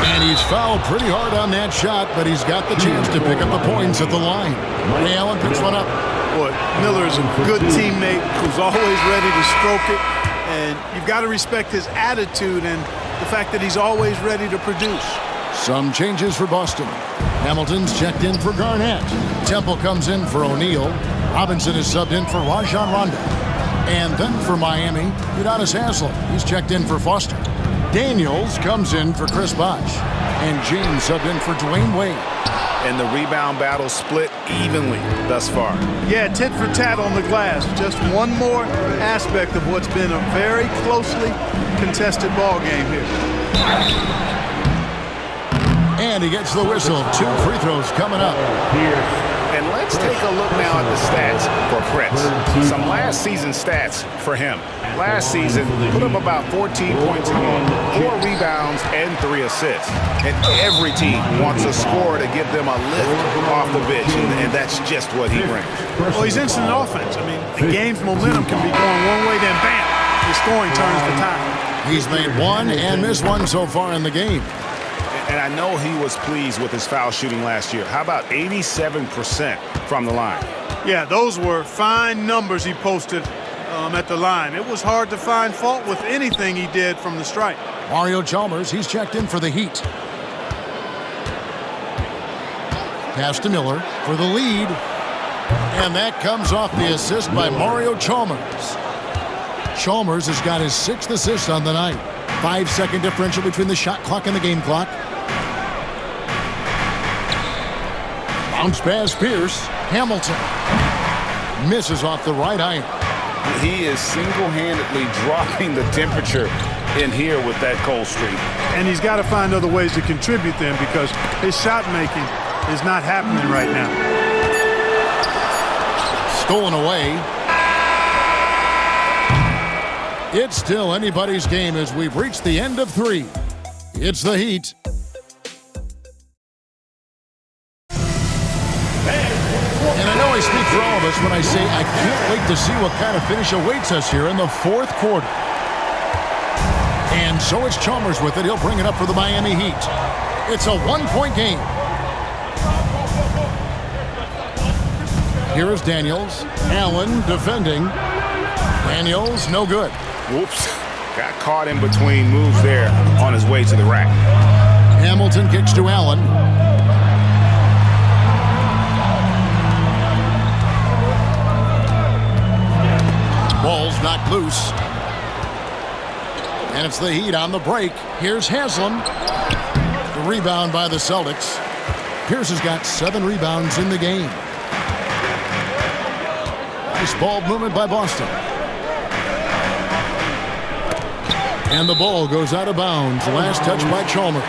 And he's fouled pretty hard on that shot, but he's got the chance to pick up the points at the line. Ray Allen picks one up. Boy, Miller is a good teammate who's always ready to stroke it. And you've got to respect his attitude and the fact that he's always ready to produce. Some changes for Boston. Hamilton's checked in for Garnett. Temple comes in for O'Neal. Robinson is subbed in for Rajon Rondo. And then for Miami, Udonis Haslem. He's checked in for Foster. Daniels comes in for Chris Bosh. And James subbed in for Dwayne Wade. And the rebound battle split evenly thus far. Yeah, tit for tat on the glass. Just one more aspect of what's been a very closely contested ball game here. And he gets the whistle. 2 free throws coming up. And let's take a look now at the stats for Prince. Some last season stats for him. Last season, put up about 14 points a game, 4 rebounds, and 3 assists. And every team wants a scorer to give them a lift off the bench, and that's just what he brings. Well, he's instant offense. I mean, the game's momentum can be going one way, then bam, the scoring turns the tide. He's made 1 and missed 1 so far in the game. And I know he was pleased with his foul shooting last year. How about 87% from the line? Yeah, those were fine numbers he posted at the line. It was hard to find fault with anything he did from the stripe. Mario Chalmers, he's checked in for the Heat. Pass to Miller for the lead. And that comes off the assist by Mario Chalmers. Chalmers has got his 6th assist on the night. 5-second differential between the shot clock and the game clock. Bounce pass Pierce. Hamilton misses off the right iron. He is single-handedly dropping the temperature in here with that cold streak. And he's got to find other ways to contribute then because his shot making is not happening right now. Stolen away. It's still anybody's game as we've reached the end of 3. It's the Heat. And I know I speak for all of us when I say I can't wait to see what kind of finish awaits us here in the 4th quarter. And so it's Chalmers with it. He'll bring it up for the Miami Heat. It's a 1-point game. Here is Daniels. Allen defending. Daniels, no good. Whoops. Got caught in between moves there on his way to the rack. Hamilton kicks to Allen. Ball's knocked loose. And it's the Heat on the break. Here's Haslam. The rebound by the Celtics. Pierce has got 7 rebounds in the game. Nice ball movement by Boston. And the ball goes out of bounds. Last touch by Chalmers.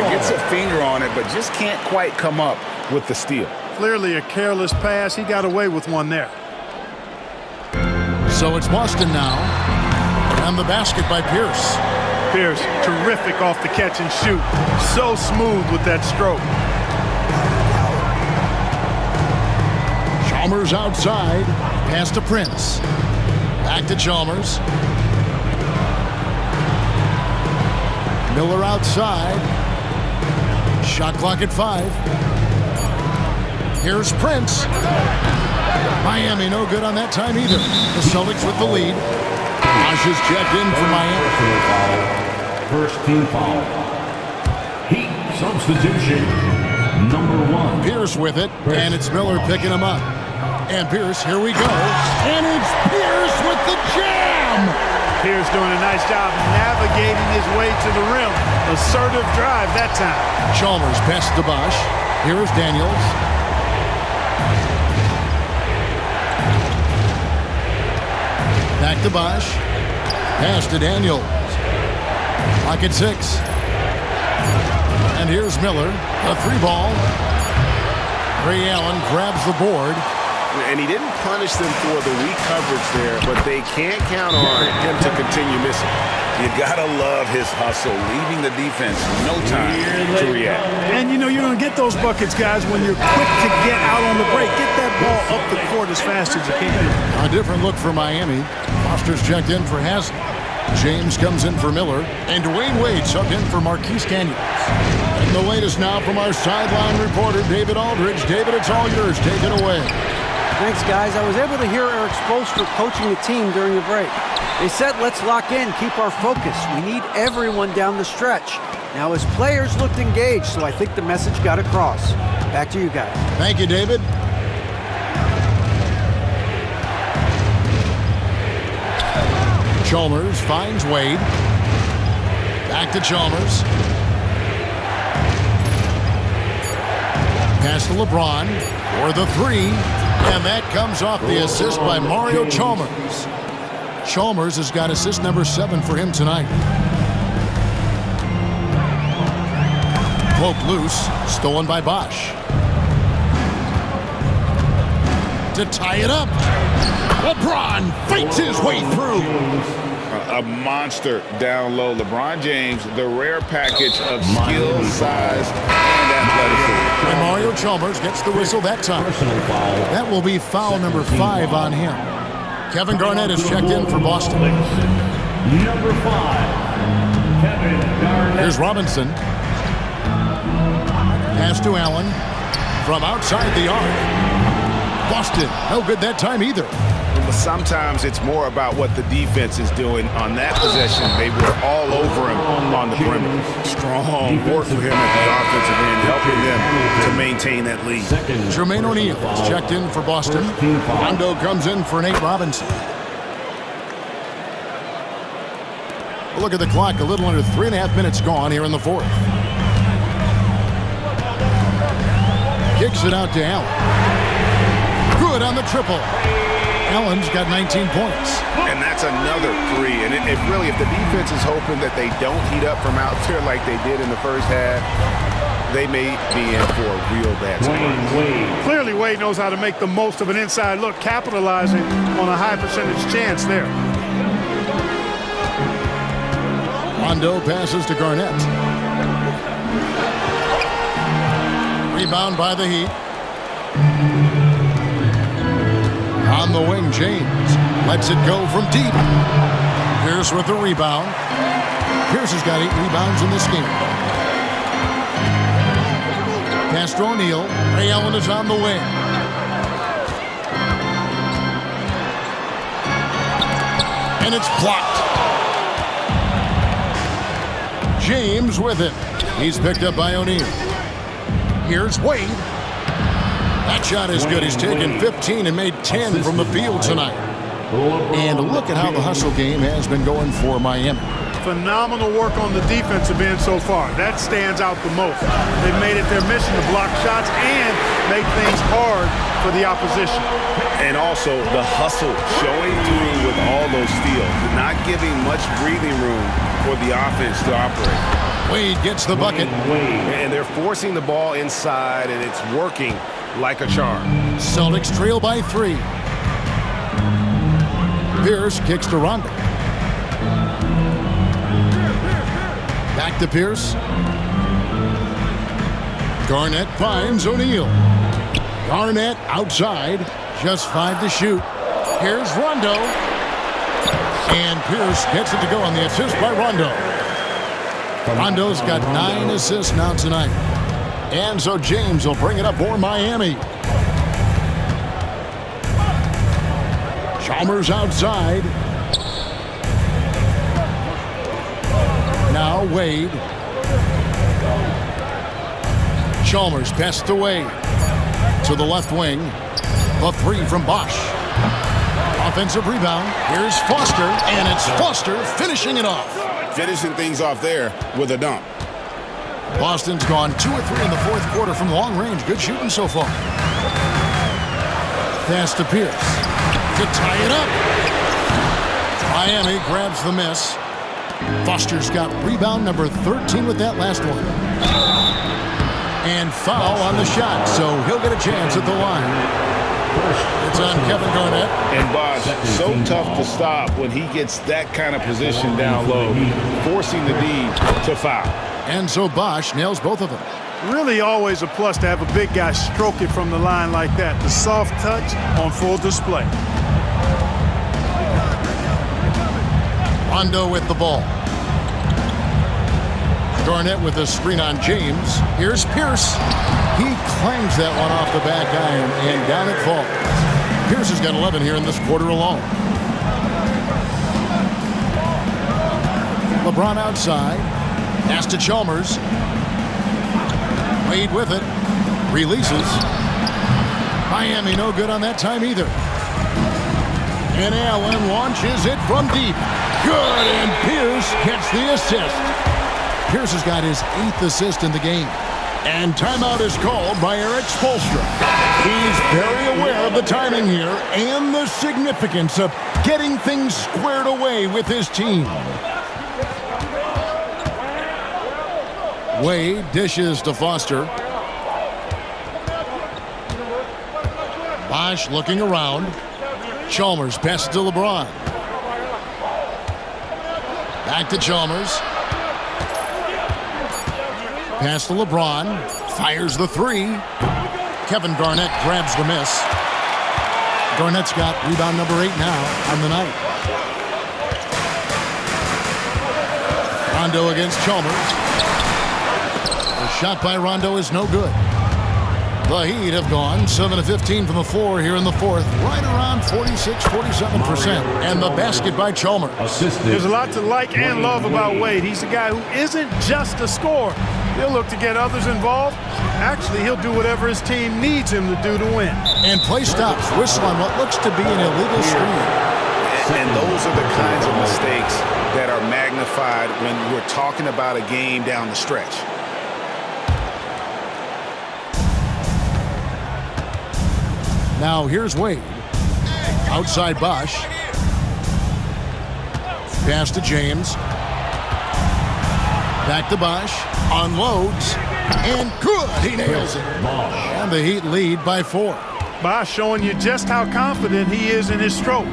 Gets a finger on it, but just can't quite come up with the steal. Clearly a careless pass. He got away with one there. So it's Boston now. And the basket by Pierce. Pierce, terrific off the catch and shoot. So smooth with that stroke. Chalmers outside. Pass to Prince. Back to Chalmers. Miller outside. Shot clock at 5. Here's Prince. Miami no good on that time either. The Celtics with the lead. Bosh is checked in for Miami. First team foul. Heat substitution. Number 1. Pierce with it, and it's Miller picking him up. And Pierce, here we go. And it's Pierce with the jam! Pierce doing a nice job navigating his way to the rim. Assertive drive that time. Chalmers passes to Bosh. Here is Daniels. Back to Bosh. Pass to Daniels. Clock at 6. And here's Miller. A 3-ball. Ray Allen grabs the board. And he didn't punish them for the weak coverage there, but they can't count on him to continue missing. You gotta love his hustle, leaving the defense no time to react. And you know you're gonna get those buckets, guys, when you're quick to get out on the break. Get that ball up the court as fast as you can. A different look for Miami. Foster's checked in for Haslam. James comes in for Miller. And Dwayne Wade subbed in for Marquise Canyons. And the latest now from our sideline reporter, David Aldridge. David, it's all yours. Take it away. Thanks, guys. I was able to hear Eric Spoelstra coaching the team during the break. They said, let's lock in, keep our focus. We need everyone down the stretch. Now, his players looked engaged, so I think the message got across. Back to you guys. Thank you, David. Chalmers finds Wade. Back to Chalmers. Pass to LeBron for the 3. And that comes off the assist by Mario Chalmers. Chalmers has got assist number 7 for him tonight. Poked loose, stolen by Bosh. To tie it up. LeBron fights his way through. A monster down low. LeBron James, the rare package of skill, size, and athleticism. And Mario Chalmers gets the whistle that time. That will be foul number 5 on him. Kevin Garnett is checked in for Boston. Number 5. Kevin Garnett. Here's Robinson. Pass to Allen from outside the arc. Boston, no good that time either. But sometimes it's more about what the defense is doing on that possession. They were all over him on the perimeter. Strong work for him at the offensive end, helping them to maintain that lead. Jermaine O'Neal is checked in for Boston. Rondo comes in for Nate Robinson. Look at the clock, a little under 3.5 minutes gone here in the 4th. Kicks it out to Allen. Good on the triple. Allen's got 19 points. And that's another 3. And it really, if the defense is hoping that they don't heat up from out there like they did in the first half, they may be in for a real bad spot. Clearly, Wade knows how to make the most of an inside look, capitalizing on a high percentage chance there. Rondo passes to Garnett. Rebound by the Heat. On the wing, James lets it go from deep. Pierce with the rebound. Pierce has got 8 rebounds in this game. Pass to O'Neal. Ray Allen is on the wing. And it's blocked. James with it. He's picked up by O'Neal. Here's Wade. That shot is good. He's taken 15 and made 10 from the field tonight. And look at how the hustle game has been going for Miami. Phenomenal work on the defensive end so far. That stands out the most. They've made it their mission to block shots and make things hard for the opposition. And also the hustle showing through with all those steals, not giving much breathing room for the offense to operate. Wade gets the bucket. And they're forcing the ball inside, and it's working like a charm. Celtics trail by 3. Pierce kicks to Rondo. Back to Pierce. Garnett finds O'Neal. Garnett outside. Just 5 to shoot. Here's Rondo. And Pierce gets it to go on the assist by Rondo. Rondo's got 9 assists now tonight. And so James will bring it up for Miami. Chalmers outside. Now Wade. Chalmers pass to Wade. To the left wing. The 3 from Bosch. Offensive rebound. Here's Foster. And it's Foster finishing it off. Finishing things off there with a dunk. Boston's gone 2 or 3 in the fourth quarter from long range. Good shooting so far. Pass to Pierce. To tie it up. Miami grabs the miss. Foster's got rebound number 13 with that last one. And foul on the shot, so he'll get a chance at the line. It's on Kevin Garnett. And Bosch, so tough to stop when he gets that kind of position down low, forcing the D to foul. And so Bosch nails both of them. Really always a plus to have a big guy stroke it from the line like that. The soft touch on full display. Rondo with the ball. Garnett with a screen on James. Here's Pierce. He clangs that one off the back iron, and down it falls. Pierce has got 11 here in this quarter alone. LeBron outside. Pass to Chalmers. Wade with it. Releases. Miami no good on that time either. And Allen launches it from deep. Good, and Pierce gets the assist. Pierce has got his 8th assist in the game. And timeout is called by Eric Spoelstra. He's very aware of the timing here and the significance of getting things squared away with his team. Wade dishes to Foster. Bosch looking around. Chalmers passes to LeBron. Back to Chalmers. Pass to LeBron. Fires the 3. Kevin Garnett grabs the miss. Garnett's got rebound number 8 now on the night. Rondo against Chalmers. The shot by Rondo is no good. The Heat have gone 7 of 15 from the floor here in the fourth, right around 46-47%. And the basket by Chalmers. There's a lot to like and love about Wade. He's a guy who isn't just a scorer. He'll look to get others involved. Actually, he'll do whatever his team needs him to do to win. And play stops. Whistle on what looks to be an illegal screen. And those are the kinds of mistakes that are magnified when we're talking about a game down the stretch. Now here's Wade. Outside Bosch. Pass to James. Back to Bosch. Unloads. And good. He nails it. And the Heat lead by 4. Bosch showing you just how confident he is in his stroke.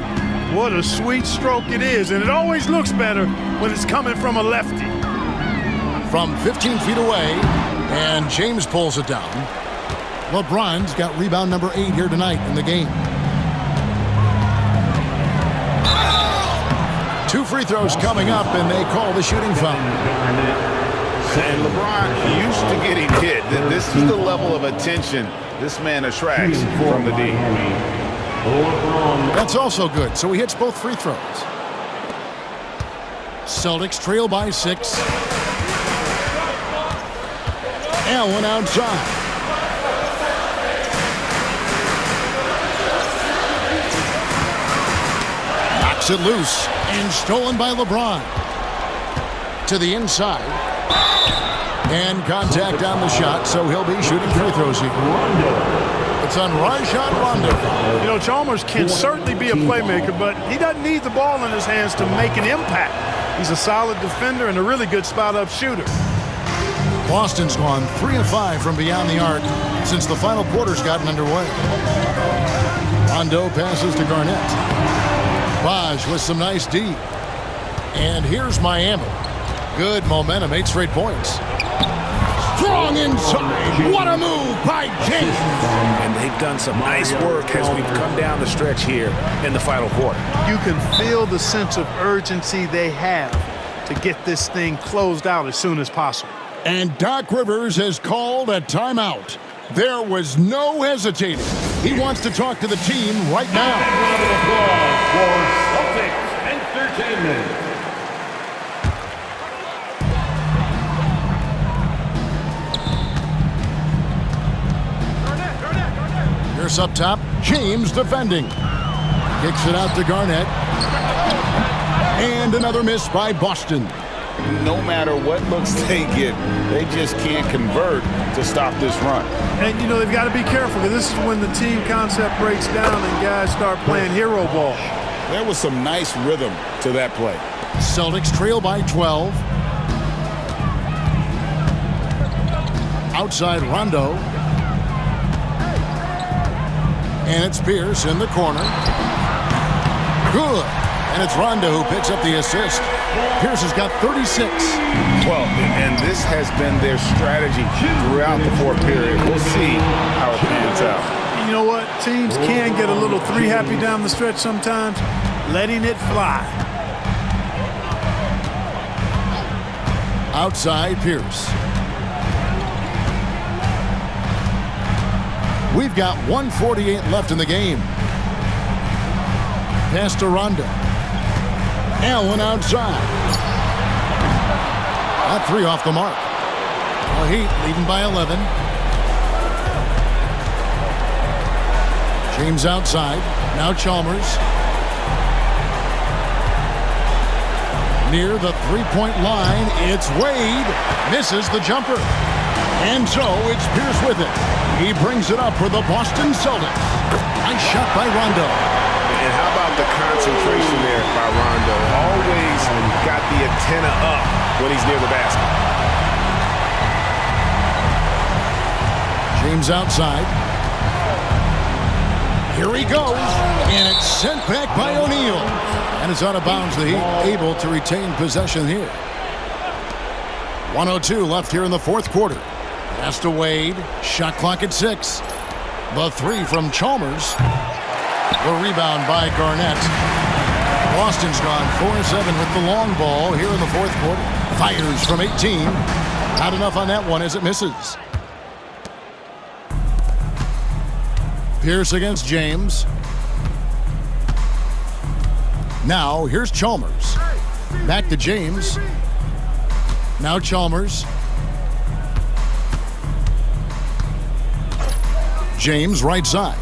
What a sweet stroke it is. And it always looks better when it's coming from a lefty. From 15 feet away. And James pulls it down. LeBron's got rebound number 8 here tonight in the game. 2 free throws coming up, and they call the shooting foul. And LeBron used to getting hit. This is the level of attention this man attracts from the D. That's also good, so he hits both free throws. Celtics trail by 6. Allen outside. Knocks it loose and stolen by LeBron. To the inside. And contact on the shot, so he'll be shooting free throws here. It's on Rajon Rondo. You know, Chalmers can certainly be a playmaker, but he doesn't need the ball in his hands to make an impact. He's a solid defender and a really good spot-up shooter. Boston's gone 3 of 5 from beyond the arc since the final quarter's gotten underway. Rondo passes to Garnett. Baj with some nice D. And here's Miami. Good momentum, 8 straight points. Strong inside. What a move by James. And they've done some nice work as we've come down the stretch here in the final quarter. You can feel the sense of urgency they have to get this thing closed out as soon as possible. And Doc Rivers has called a timeout. There was no hesitating. He wants to talk to the team right now. Round of applause for Celtics Entertainment. Pierce up top. James defending. Kicks it out to Garnett. And another miss by Boston. No matter what looks they get, they just can't convert to stop this run. And, you know, they've got to be careful because this is when the team concept breaks down and guys start playing hero ball. There was some nice rhythm to that play. Celtics trail by 12. Outside Rondo. And it's Pierce in the corner. Good. And it's Rondo who picks up the assist. Pierce has got 36. Well, and this has been their strategy throughout the fourth period. We'll see how it pans out. You know what? Teams can get a little three-happy down the stretch sometimes. Letting it fly. Outside Pierce. We've got 1:48 left in the game. Pass to Rondo. Allen outside. That 3 off the mark. The Heat leading by 11. James outside. Now Chalmers. Near the three-point line, it's Wade. Misses the jumper. And so it's Pierce with it. He brings it up for the Boston Celtics. Nice shot by Rondo. And how about the concentration there by Rondo? Always got the antenna up when he's near the basket. James outside. Here he goes. And it's sent back by O'Neal. And it's out of bounds. The Heat able to retain possession here. 1:02 left here in the fourth quarter. Pass to Wade. Shot clock at 6. The 3 from Chalmers. The rebound by Garnett. Boston's gone 4-7 with the long ball here in the fourth quarter. Fires from 18. Not enough on that one as it misses. Pierce against James. Now here's Chalmers. Back to James. Now Chalmers. James right side.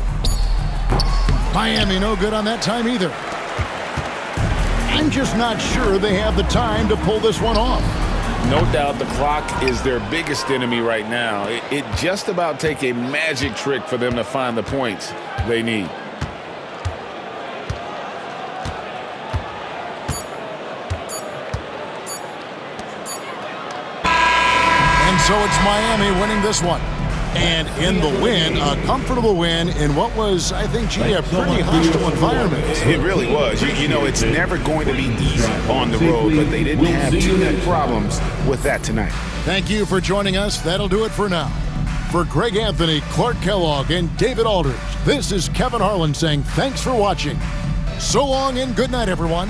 Miami no good on that time either. I'm just not sure they have the time to pull this one off. No doubt the clock is their biggest enemy right now. It just about take a magic trick for them to find the points they need. And so it's Miami winning this one. And in the win, a comfortable win in what was, I think, gee, a pretty hostile environment. It really was. You know, it's never going to be easy on the road, but they didn't have too many problems with that tonight. Thank you for joining us. That'll do it for now. For Greg Anthony, Clark Kellogg, and David Aldridge, this is Kevin Harlan saying thanks for watching. So long and good night, everyone.